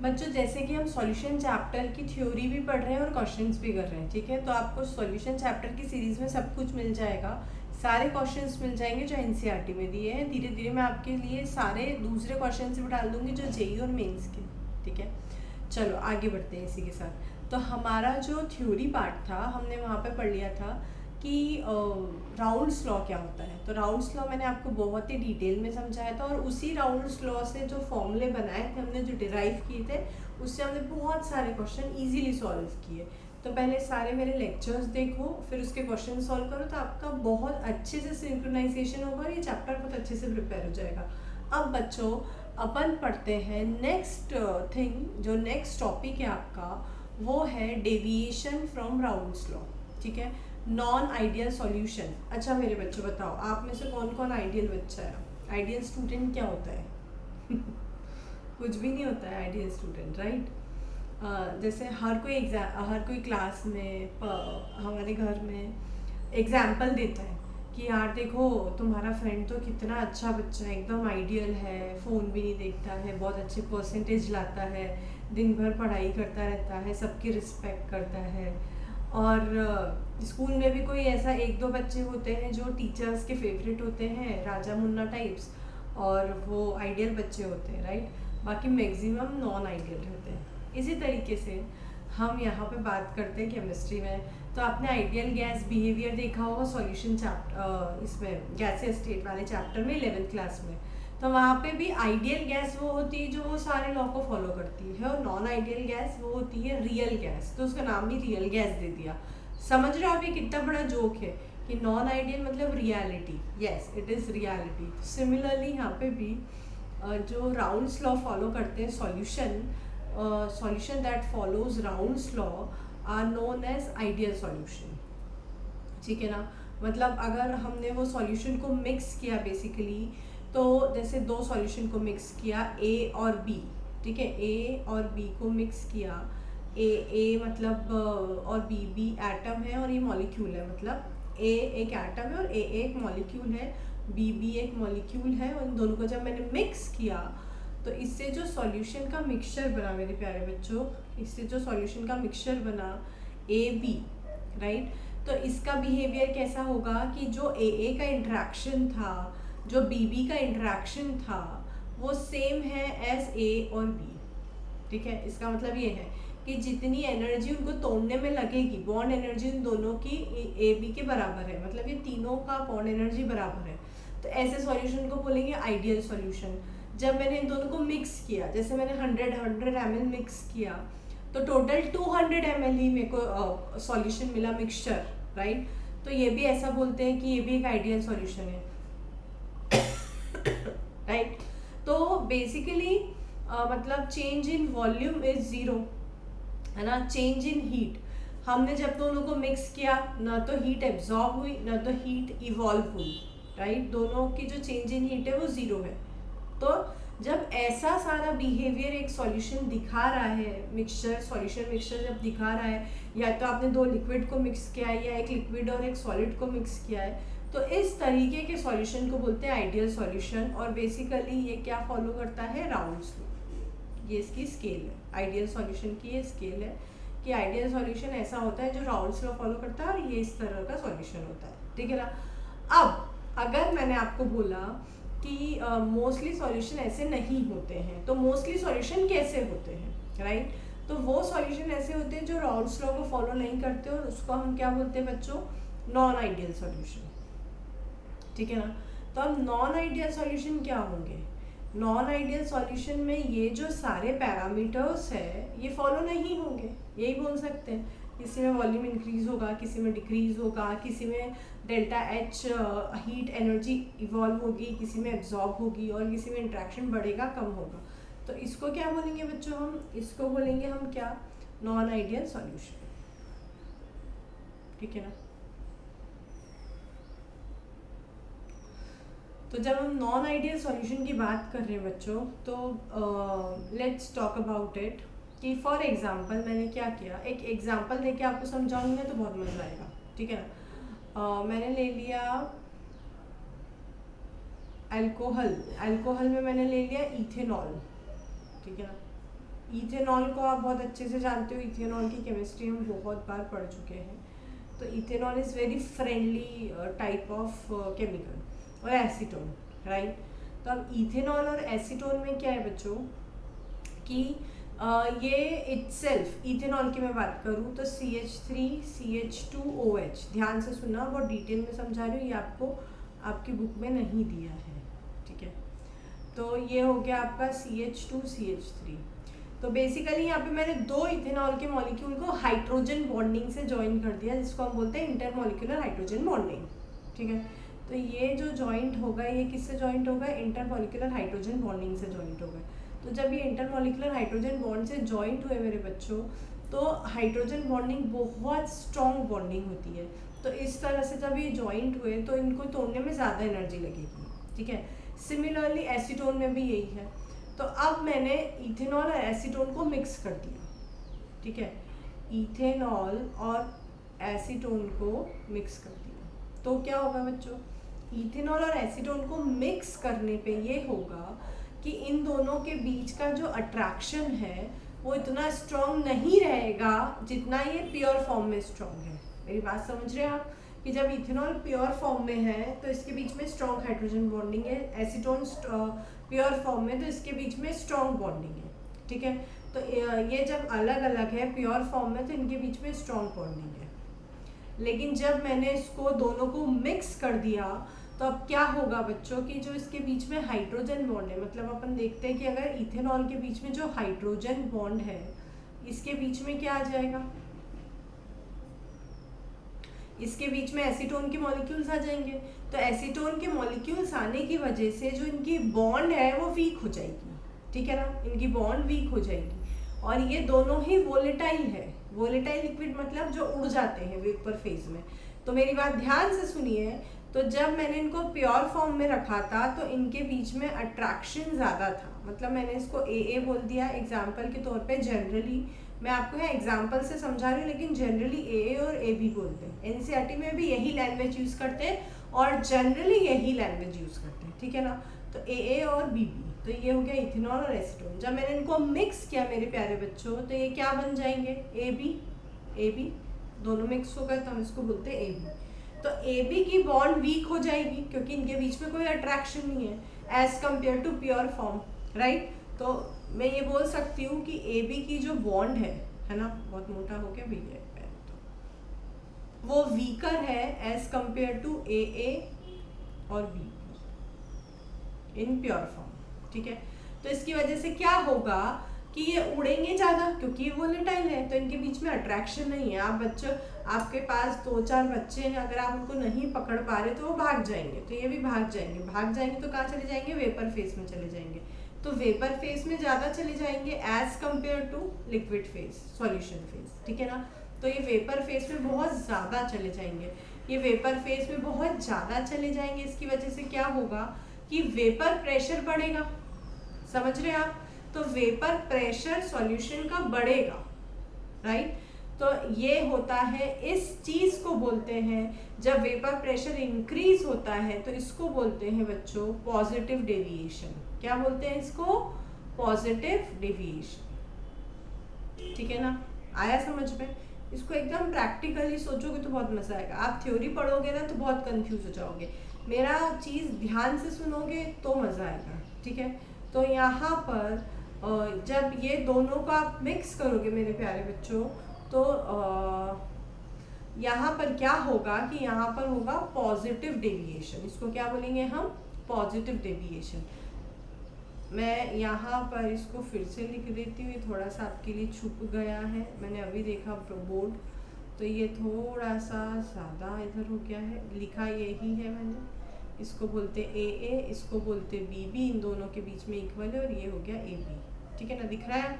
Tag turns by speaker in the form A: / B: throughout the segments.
A: बच्चों जैसे कि हम सॉल्यूशन चैप्टर की थ्योरी भी पढ़ रहे हैं और क्वेश्चंस भी कर रहे हैं, ठीक है। तो आपको सॉल्यूशन चैप्टर की सीरीज़ में सब कुछ मिल जाएगा, सारे क्वेश्चंस मिल जाएंगे जो एनसीईआरटी में दिए हैं। धीरे धीरे मैं आपके लिए सारे दूसरे क्वेश्चंस भी डाल दूंगी जो जेई और मेंस के, ठीक है। चलो आगे बढ़ते हैं इसी के साथ। तो हमारा जो थ्योरी पार्ट था हमने वहाँ पे पढ़ लिया था कि राउल्स लॉ क्या होता है। तो राउल्स लॉ मैंने आपको बहुत ही डिटेल में समझाया था और उसी राउल्स लॉ से जो फॉर्मूले बनाए थे हमने, जो डिराइव किए थे, उससे हमने बहुत सारे क्वेश्चन इजीली सॉल्व किए। तो पहले सारे मेरे लेक्चर्स देखो, फिर उसके क्वेश्चन सॉल्व करो, तो आपका बहुत अच्छे से सिंक्रोनाइजेशन होगा और ये चैप्टर बहुत अच्छे से प्रिपेयर हो जाएगा। अब बच्चों अपन पढ़ते हैं नेक्स्ट थिंग, जो नेक्स्ट टॉपिक है आपका वो है डेविएशन फ्रॉम राउल्स लॉ, ठीक है। Non ideal solution. अच्छा मेरे बच्चों बताओ, आप में से कौन कौन आइडियल बच्चा है? आइडियल स्टूडेंट क्या होता है? कुछ भी नहीं होता है आइडियल स्टूडेंट, राइट। जैसे हर कोई क्लास में हमारे घर में एग्जाम्पल देता है कि यार देखो तुम्हारा फ्रेंड तो कितना अच्छा बच्चा है, एकदम आइडियल है, फ़ोन भी नहीं देखता है, बहुत अच्छे परसेंटेज लाता है, दिन भर पढ़ाई करता रहता है, सबकी रिस्पेक्ट करता है। और स्कूल में भी कोई ऐसा एक दो बच्चे होते हैं जो टीचर्स के फेवरेट होते हैं, राजा मुन्ना टाइप्स, और वो आइडियल बच्चे होते हैं, राइट। बाकी मैक्सिमम नॉन आइडियल रहते हैं। इसी तरीके से हम यहाँ पे बात करते हैं केमिस्ट्री में। तो आपने आइडियल गैस बिहेवियर देखा होगा सॉल्यूशन चैप्टर, इसमें गैसियस स्टेट वाले चैप्टर में 11th क्लास में। तो वहाँ पे भी आइडियल गैस वो होती है जो वो सारे लॉ को फॉलो करती है, और नॉन आइडियल गैस वो होती है रियल गैस, तो उसका नाम भी रियल गैस दे दिया। समझ रहे हो आप ये कितना बड़ा जोक है कि नॉन आइडियल मतलब reality, yes it is reality. Similarly यहाँ पे भी जो राउल्स लॉ फॉलो करते हैं solution that follows Raoult's law are known as ideal solution, ठीक है ना। मतलब अगर हमने वो सॉल्यूशन को मिक्स किया बेसिकली, तो जैसे दो सॉल्यूशन को मिक्स किया ए और बी, ठीक है, ए और बी को मिक्स किया, ए मतलब और बी एटम है और ये मॉलिक्यूल है, मतलब ए एक एटम है और ए एक मॉलिक्यूल है, बी एक मॉलिक्यूल है, और इन दोनों को जब मैंने मिक्स किया तो इससे जो सॉल्यूशन का मिक्सचर बना मेरे प्यारे बच्चों, इससे जो सॉल्यूशन का मिक्सचर बना ए बी, राइट। तो इसका बिहेवियर कैसा होगा कि जो ए का इंटरेक्शन था, जो बी का इंटरेक्शन था, वो सेम है एज ए और बी, ठीक है। इसका मतलब ये है कि जितनी एनर्जी उनको तोड़ने में लगेगी, बॉन्ड एनर्जी उन दोनों की ए बी के बराबर है, मतलब ये तीनों का बॉन्ड एनर्जी बराबर है। तो ऐसे सॉल्यूशन को बोलेंगे आइडियल सॉल्यूशन। जब मैंने इन दोनों को मिक्स किया, जैसे मैंने 100 ml मिक्स किया, तो टोटल 200 ml ही मेरे को सॉल्यूशन मिला, मिक्सचर, राइट। तो ये भी ऐसा बोलते हैं कि ये भी एक आइडियल सॉल्यूशन है, राइट। तो बेसिकली मतलब change in volume is zero, है ना। चेंज इन हीट, हमने जब दोनों को मिक्स किया ना तो हीट एब्जॉर्ब हुई ना तो हीट इवॉल्व हुई, राइट। दोनों की जो चेंज इन हीट है वो ज़ीरो है। तो जब ऐसा सारा बिहेवियर एक सॉल्यूशन दिखा रहा है, सॉल्यूशन मिक्सचर जब दिखा रहा है, या तो आपने दो लिक्विड को मिक्स किया है या एक लिक्विड और एक सॉलिड को मिक्स किया है, तो इस तरीके के सॉल्यूशन को बोलते हैं आइडियल सॉल्यूशन। और बेसिकली ये क्या फॉलो करता है? Raoult's law. ये इसकी स्केल है, आइडियल सॉल्यूशन की ये स्केल है कि आइडियल सॉल्यूशन ऐसा होता है जो राउल्स लॉ फॉलो करता है, और ये इस तरह का सॉल्यूशन होता है, ठीक है ना। अब अगर मैंने आपको बोला कि मोस्टली सॉल्यूशन ऐसे नहीं होते हैं, तो मोस्टली सॉल्यूशन कैसे होते हैं, राइट। तो वो सॉल्यूशन ऐसे होते हैं जो राउल्स लॉ को फॉलो नहीं करते, और उसको हम क्या बोलते हैं बच्चों? नॉन आइडियल सॉल्यूशन, ठीक है ना। तो अब नॉन आइडियल सॉल्यूशन क्या होंगे? नॉन आइडियल सॉल्यूशन में ये जो सारे पैरामीटर्स है ये फॉलो नहीं होंगे, यही बोल सकते हैं। किसी में वॉल्यूम इंक्रीज होगा, किसी में डिक्रीज होगा, किसी में delta H heat energy evolve होगी, किसी में एब्जॉर्ब होगी, और किसी में इंट्रैक्शन बढ़ेगा कम होगा। तो इसको क्या बोलेंगे बच्चों? हम इसको बोलेंगे हम क्या? नॉन आइडियल सॉल्यूशन, ठीक है ना। तो जब हम नॉन आइडियल सॉल्यूशन की बात कर रहे हैं बच्चों, तो लेट्स टॉक अबाउट इट कि फॉर एग्जांपल मैंने क्या किया, एक एग्जांपल देके आपको समझाऊंगी ना तो बहुत मज़ा आएगा, ठीक है ना। मैंने ले लिया अल्कोहल, अल्कोहल में मैंने ले लिया इथेनॉल, ठीक है ना। इथेनॉल को आप बहुत अच्छे से जानते हो, इथेनॉल की केमिस्ट्री हम बहुत बार पढ़ चुके हैं। तो ethanol is very friendly type of chemical, और एसीटोन, राइट। तो अब इथेनॉल और एसीटोन में क्या है बच्चों कि ये इटसेल्फ, इथेनॉल की मैं बात करूँ तो CH3CH2OH, ध्यान से सुनना, बहुत डिटेल में समझा रही हूँ, ये आपको आपकी बुक में नहीं दिया है, ठीक है। तो ये हो गया आपका CH2CH3। तो बेसिकली यहाँ पे मैंने दो इथेनॉल के मॉलिक्यूल को हाइड्रोजन बॉन्डिंग से ज्वाइन कर दिया, जिसको हम बोलते हैं इंटरमॉलिक्यूलर हाइड्रोजन बॉन्डिंग, ठीक है। तो ये जो जॉइंट होगा ये किससे जॉइंट होगा, इंटरमॉलिक्यूलर हाइड्रोजन बॉन्डिंग से जॉइंट होगा। तो जब ये इंटरमॉलिक्यूलर हाइड्रोजन बॉन्ड से जॉइंट हुए मेरे बच्चों, तो हाइड्रोजन बॉन्डिंग बहुत स्ट्रॉन्ग बॉन्डिंग होती है। तो इस तरह से जब ये जॉइंट हुए तो इनको तोड़ने में ज़्यादा एनर्जी लगेगी, ठीक है। सिमिलरली एसीटोन में भी यही है। तो अब मैंने इथेनॉल और एसीटोन को मिक्स कर दिया, ठीक है। इथेनॉल और एसीटोन को मिक्स कर दिया, तो क्या होगा बच्चों, इथेनॉल और एसीटोन को मिक्स करने पे ये होगा कि इन दोनों के बीच का जो अट्रैक्शन है वो इतना स्ट्रॉन्ग नहीं रहेगा जितना ये प्योर फॉर्म में स्ट्रॉन्ग है। मेरी बात समझ रहे हैं आप, कि जब इथेनॉल प्योर फॉर्म में है तो इसके बीच में स्ट्रॉन्ग हाइड्रोजन बॉन्डिंग है, एसीटोन प्योर फॉर्म में तो इसके बीच में स्ट्रॉन्ग बॉन्डिंग है, ठीक है। तो ये जब अलग अलग है प्योर फॉर्म में तो इनके बीच में स्ट्रॉन्ग बॉन्डिंग है। लेकिन जब मैंने इसको दोनों को मिक्स कर दिया तो अब क्या होगा बच्चों कि जो इसके बीच में हाइड्रोजन बॉन्ड है, मतलब अपन देखते हैं कि अगर इथेनॉल के बीच में जो हाइड्रोजन बॉन्ड है इसके बीच में क्या आ जाएगा, इसके बीच में एसीटोन के मॉलिक्यूल्स आ जाएंगे। तो एसीटोन के मॉलिक्यूल्स आने की वजह से जो इनकी बॉन्ड है वो वीक हो जाएगी, ठीक है ना, इनकी बॉन्ड वीक हो जाएगी। और ये दोनों ही वोलेटाइल है, वोलेटाइल लिक्विड मतलब जो उड़ जाते हैं वेपर फेज में। तो मेरी बात ध्यान से सुनिए, तो जब मैंने इनको प्योर फॉर्म में रखा था तो इनके बीच में अट्रैक्शन ज़्यादा था, मतलब मैंने इसको ए बोल दिया एग्जाम्पल के तौर पे। जनरली मैं आपको यहाँ एग्जाम्पल से समझा रही हूँ, लेकिन जनरली ए और ए बी बोलते हैं। एनसीईआरटी में भी यही लैंग्वेज यूज़ करते हैं और जनरली यही लैंग्वेज यूज़ करते हैं, ठीक है ना। तो ए और बी, तो ये हो गया इथेनॉल और एसीटोन। जब मैंने इनको मिक्स किया मेरे प्यारे बच्चों तो ये क्या बन जाएंगे, ए बी, दोनों मिक्स हो गए तो हम इसको बोलते हैं ए बी। तो ए बी की बॉन्ड वीक हो जाएगी क्योंकि इनके बीच में कोई अट्रैक्शन नहीं है as compared to pure form, right. तो मैं ये बोल सकती हूँ कि ए बी की जो बॉन्ड है ना, बहुत मोटा हो गया भैया, तो वो वीकर है एज कम्पेयर टू ए और बी इन प्योर फॉर्म, ठीक है। तो इसकी वजह से क्या होगा कि ये उड़ेंगे ज़्यादा क्योंकि ये वोलेटाइल है, तो इनके बीच में अट्रैक्शन नहीं है। आप बच्चों, आपके पास 2-4 बच्चे हैं, अगर आप उनको नहीं पकड़ पा रहे तो वो भाग जाएंगे, तो ये भी भाग जाएंगे तो कहाँ चले जाएंगे, वेपर फेस में चले जाएंगे। तो वेपर फेस में ज़्यादा चले जाएंगे as compared to liquid phase, solution phase, ठीक है ना। तो ये वेपर फेस में बहुत ज़्यादा चले जाएंगे, ये वेपर फेस में बहुत ज़्यादा चले जाएंगे। इसकी वजह से क्या होगा कि वेपर प्रेशर बढ़ेगा, समझ रहे हैं आप। तो वेपर प्रेशर सॉल्यूशन का बढ़ेगा, राइट। तो ये होता है, इस चीज को बोलते हैं, जब वेपर प्रेशर इंक्रीज होता है तो इसको बोलते हैं बच्चों पॉजिटिव डेविएशन। क्या बोलते हैं इसको, पॉजिटिव डेविएशन, ठीक है ना। आया समझ में। इसको एकदम प्रैक्टिकली सोचोगे तो बहुत मजा आएगा। आप थ्योरी पढ़ोगे ना तो बहुत कंफ्यूज हो जाओगे, मेरा चीज ध्यान से सुनोगे तो मजा आएगा, ठीक है। तो यहाँ पर जब ये दोनों को आप मिक्स करोगे मेरे प्यारे बच्चों, तो यहाँ पर क्या होगा कि यहाँ पर होगा पॉजिटिव डेविएशन। इसको क्या बोलेंगे हम, पॉजिटिव डेविएशन। मैं यहाँ पर इसको फिर से लिख देती हूँ, थोड़ा सा आपके लिए छुप गया है, मैंने अभी देखा बोर्ड, तो ये थोड़ा सा ज़्यादा इधर हो गया है, लिखा यही है मैंने। इसको बोलते ए, इसको बोलते बी, इन दोनों के बीच में इक्वल है, और ये हो गया ए बी, ठीक है ना, दिख रहा है।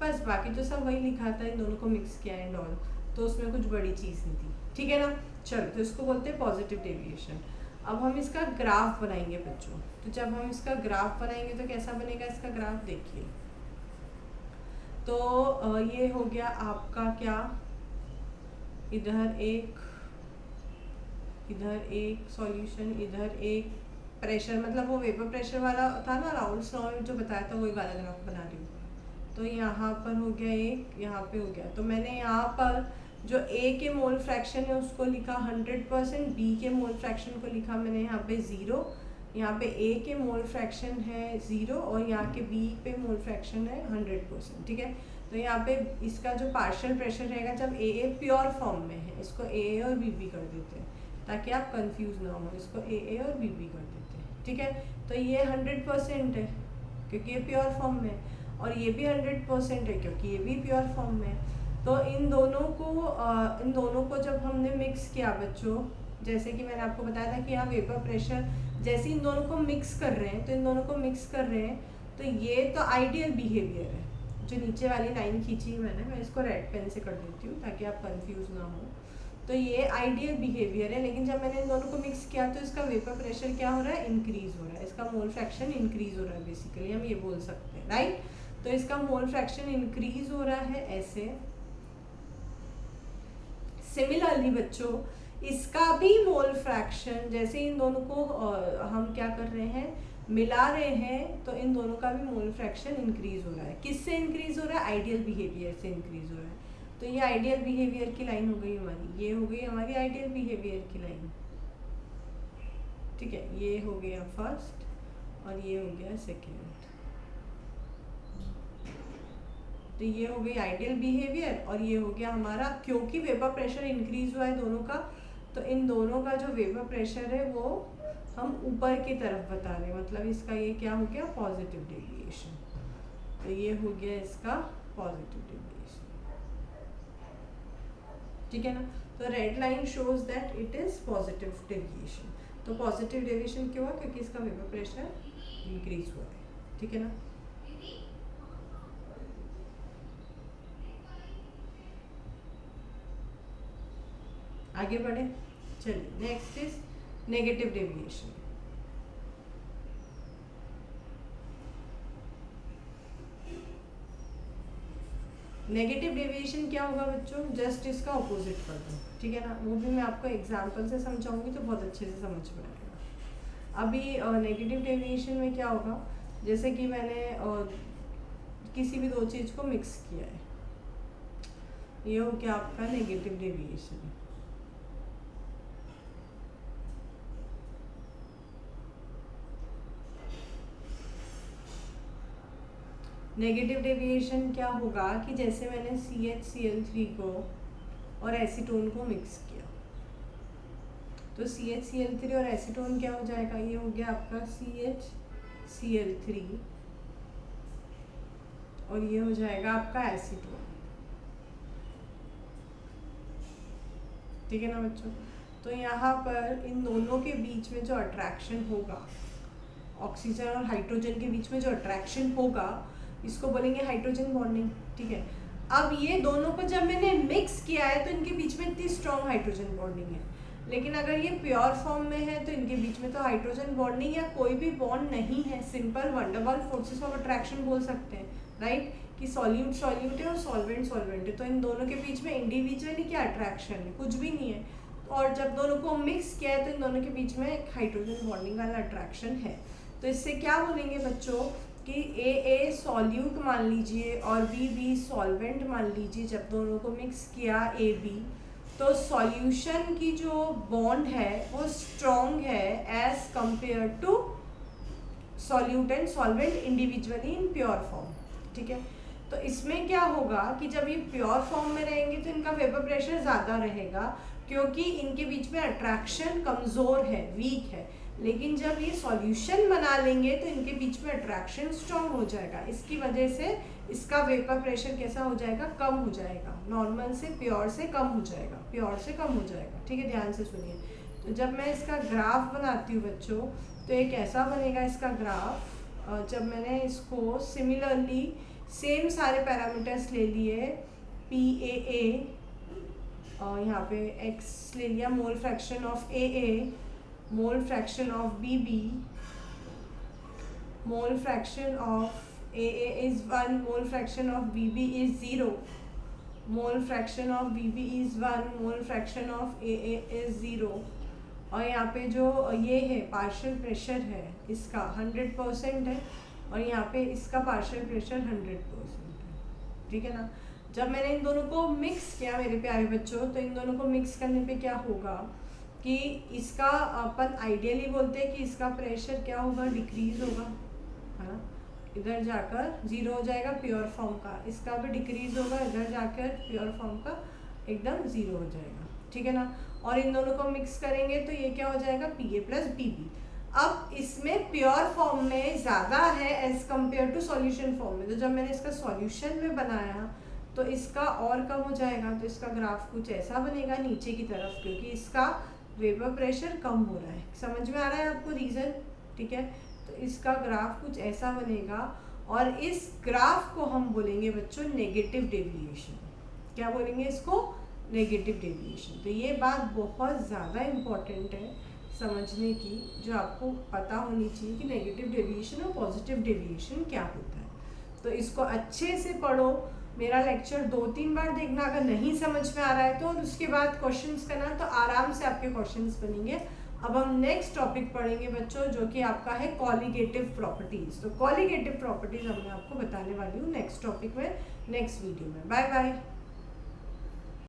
A: बस बाकी तो सब वही लिखा था, इन दोनों को मिक्स किया एंड ऑल, तो उसमें कुछ बड़ी चीज़ नहीं थी, ठीक है ना। चलो, तो इसको बोलते हैं पॉजिटिव डेविएशन। अब हम इसका ग्राफ बनाएंगे बच्चों। तो जब हम इसका ग्राफ बनाएंगे तो कैसा बनेगा इसका ग्राफ, देखिए। तो ये हो गया आपका क्या, इधर एक सॉल्यूशन, इधर एक प्रेशर, मतलब वो वेपर प्रेशर वाला था ना, राउंड स्नो जो बताया था वही वाला ग्राफ बना रही हूँ। तो तो यहाँ पर हो गया एक, यहाँ पे हो गया। तो मैंने यहाँ पर जो A के मोल फ्रैक्शन है उसको लिखा 100%, B के मोल फ्रैक्शन को लिखा मैंने यहाँ पे 0, यहाँ पे A के मोल फ्रैक्शन है 0 और यहाँ के B पे मोल फ्रैक्शन है 100%। ठीक है, तो यहाँ पे इसका जो पार्शियल प्रेशर रहेगा जब AA प्योर फॉर्म में है, इसको AA और BB कर देते हैं ताकि आप कंफ्यूज ना हो, इसको AA और BB कर देते हैं। ठीक है, तो ये 100% है क्योंकि ये प्योर फॉर्म में है, और ये भी 100% है क्योंकि ये भी प्योर फॉर्म में है। तो इन दोनों को जब हमने मिक्स किया बच्चों, जैसे कि मैंने आपको बताया था कि यहाँ वेपर प्रेशर, जैसे इन दोनों को मिक्स कर रहे हैं, तो इन दोनों को मिक्स कर रहे हैं, तो ये तो आइडियल बिहेवियर है। जो नीचे वाली लाइन खींची मैंने, मैं इसको रेड पेन से कर देती हूँ ताकि आप कंफ्यूज ना हो। तो ये आइडियल बिहेवियर है, लेकिन जब मैंने इन दोनों को मिक्स किया तो इसका वेपर प्रेशर क्या हो रहा है, इंक्रीज हो रहा है, इसका मोल फ्रैक्शन इंक्रीज हो रहा है, बेसिकली हम ये बोल सकते हैं, राइट। तो इसका मोल फ्रैक्शन इंक्रीज हो रहा है ऐसे। सिमिलरली बच्चों, इसका भी मोल फ्रैक्शन, जैसे इन दोनों को हम क्या कर रहे हैं, मिला रहे हैं, तो इन दोनों का भी मोल फ्रैक्शन इंक्रीज हो रहा है। किससे इंक्रीज हो रहा है, आइडियल बिहेवियर से इंक्रीज हो रहा है। तो ये आइडियल बिहेवियर की लाइन हो गई हमारी, ये हो गई हमारी आइडियल बिहेवियर की लाइन। ठीक है, ये हो गया फर्स्ट और ये हो गया सेकेंड। तो ये हो गई आइडियल बिहेवियर और ये हो गया हमारा, क्योंकि वेपर प्रेशर इंक्रीज हुआ है दोनों का, तो इन दोनों का जो वेपर प्रेशर है वो हम ऊपर की तरफ बता रहे हैं, मतलब इसका ये क्या हो गया, पॉजिटिव डेविएशन। तो ये हो गया इसका पॉजिटिव डेविएशन। ठीक है ना, तो red line shows that it is positive deviation. तो पॉजिटिव डेविएशन क्यों हुआ, क्योंकि इसका वेपर प्रेशर इंक्रीज हुआ है। ठीक है ना, आगे बढ़े, चलिए next is negative deviation. Negative deviation क्या होगा बच्चों, जस्ट इसका ऑपोजिट कर दो। ठीक है ना, वो भी मैं आपको एग्जांपल से समझाऊंगी तो बहुत अच्छे से समझ में आएगा। अभी नेगेटिव डेविएशन में क्या होगा, जैसे कि मैंने किसी भी दो चीज़ को मिक्स किया है, ये हो गया आपका नेगेटिव डेविएशन। नेगेटिव डेविएशन क्या होगा कि जैसे मैंने CHCl3 को और एसीटोन को मिक्स किया, तो CHCl3 और एसीटोन क्या हो जाएगा, ये हो गया आपका CHCl3 और ये हो जाएगा आपका एसीटोन। ठीक है ना बच्चों, तो यहाँ पर इन दोनों के बीच में जो अट्रैक्शन होगा, ऑक्सीजन और हाइड्रोजन के बीच में जो अट्रैक्शन होगा, इसको बोलेंगे हाइड्रोजन बॉन्डिंग। ठीक है, अब ये दोनों को जब मैंने मिक्स किया है तो इनके बीच में इतनी स्ट्रॉन्ग हाइड्रोजन बॉन्डिंग है, लेकिन अगर ये प्योर फॉर्म में है तो इनके बीच में तो हाइड्रोजन बॉन्डिंग या कोई भी बॉन्ड नहीं है, simple van der Waals forces of attraction बोल सकते हैं, राइट, कि सॉल्यूट सॉल्यूट है और सॉल्वेंट सॉल्वेंट है, तो इन दोनों के बीच में इंडिविजुअली क्या अट्रैक्शन है, कुछ भी नहीं है। और जब दोनों को मिक्स किया है तो इन दोनों के बीच में एक हाइड्रोजन बॉन्डिंग वाला अट्रैक्शन है। तो इससे क्या बोलेंगे बच्चों कि AA सॉल्यूट मान लीजिए और BB सॉल्वेंट मान लीजिए, जब दोनों को मिक्स किया AB, तो सॉल्यूशन की जो बॉन्ड है वो स्ट्रॉन्ग है as compared to solute and solvent individually in pure form. ठीक है, तो इसमें क्या होगा कि जब ये प्योर फॉर्म में रहेंगे तो इनका वेपर प्रेशर ज़्यादा रहेगा क्योंकि इनके बीच में अट्रैक्शन कमज़ोर है, वीक है, लेकिन जब ये सॉल्यूशन बना लेंगे तो इनके बीच में अट्रैक्शन स्ट्रॉन्ग हो जाएगा। इसकी वजह से इसका वेपर प्रेशर कैसा हो जाएगा, कम हो जाएगा, नॉर्मल से प्योर से कम हो जाएगा, प्योर से कम हो जाएगा। ठीक है, ध्यान से सुनिए। तो जब मैं इसका ग्राफ बनाती हूँ बच्चों, तो एक ऐसा बनेगा इसका ग्राफ। जब मैंने इसको सिमिलरली सेम सारे पैरामीटर्स ले लिए, PAA और यहाँ पे X ले लिया, mole fraction of AA, mole fraction of BB, mole fraction of AA is 1, mole fraction of BB is 0, mole fraction of BB is 1, mole fraction of AA is 0। और यहाँ पे जो ये है पार्शियल प्रेशर है इसका 100% है और यहाँ पे इसका पार्शियल प्रेशर 100% है। ठीक है ना। जब मैंने इन दोनों को मिक्स किया मेरे प्यारे बच्चों, तो इन दोनों को मिक्स करने पे क्या होगा कि इसका अपन आइडियली बोलते हैं कि इसका प्रेशर क्या होगा, डिक्रीज होगा, है ना। इधर जाकर जीरो हो जाएगा प्योर फॉर्म का, इसका भी डिक्रीज होगा, इधर जाकर प्योर फॉर्म का एकदम जीरो हो जाएगा, ठीक है ना। और इन दोनों को मिक्स करेंगे तो ये क्या हो जाएगा, P A plus B B. अब इसमें प्योर फॉर्म में ज़्यादा है as compared to solution form में, तो जब मैंने इसका सॉल्यूशन में बनाया तो इसका और कम हो जाएगा, तो इसका ग्राफ कुछ ऐसा बनेगा नीचे की तरफ, क्योंकि इसका वेपर प्रेशर कम हो रहा है। समझ में आ रहा है आपको रीज़न, ठीक है। तो इसका ग्राफ कुछ ऐसा बनेगा, और इस ग्राफ को हम बोलेंगे बच्चों नेगेटिव डेविएशन। क्या बोलेंगे इसको, नेगेटिव डेविएशन। तो ये बात बहुत ज़्यादा इम्पॉर्टेंट है समझने की, जो आपको पता होनी चाहिए कि नेगेटिव डेविएशन और पॉजिटिव डेविएशन क्या होता है। तो इसको अच्छे से पढ़ो, मेरा लेक्चर 2-3 बार देखना, अगर नहीं समझ में आ रहा है तो, और उसके बाद क्वेश्चंस करना, तो आराम से आपके क्वेश्चंस बनेंगे। अब हम नेक्स्ट टॉपिक पढ़ेंगे बच्चों, जो कि आपका है कॉलिगेटिव प्रॉपर्टीज। तो कॉलिगेटिव प्रॉपर्टीज मैं आपको बताने वाली हूँ नेक्स्ट टॉपिक में, नेक्स्ट वीडियो में। Bye bye.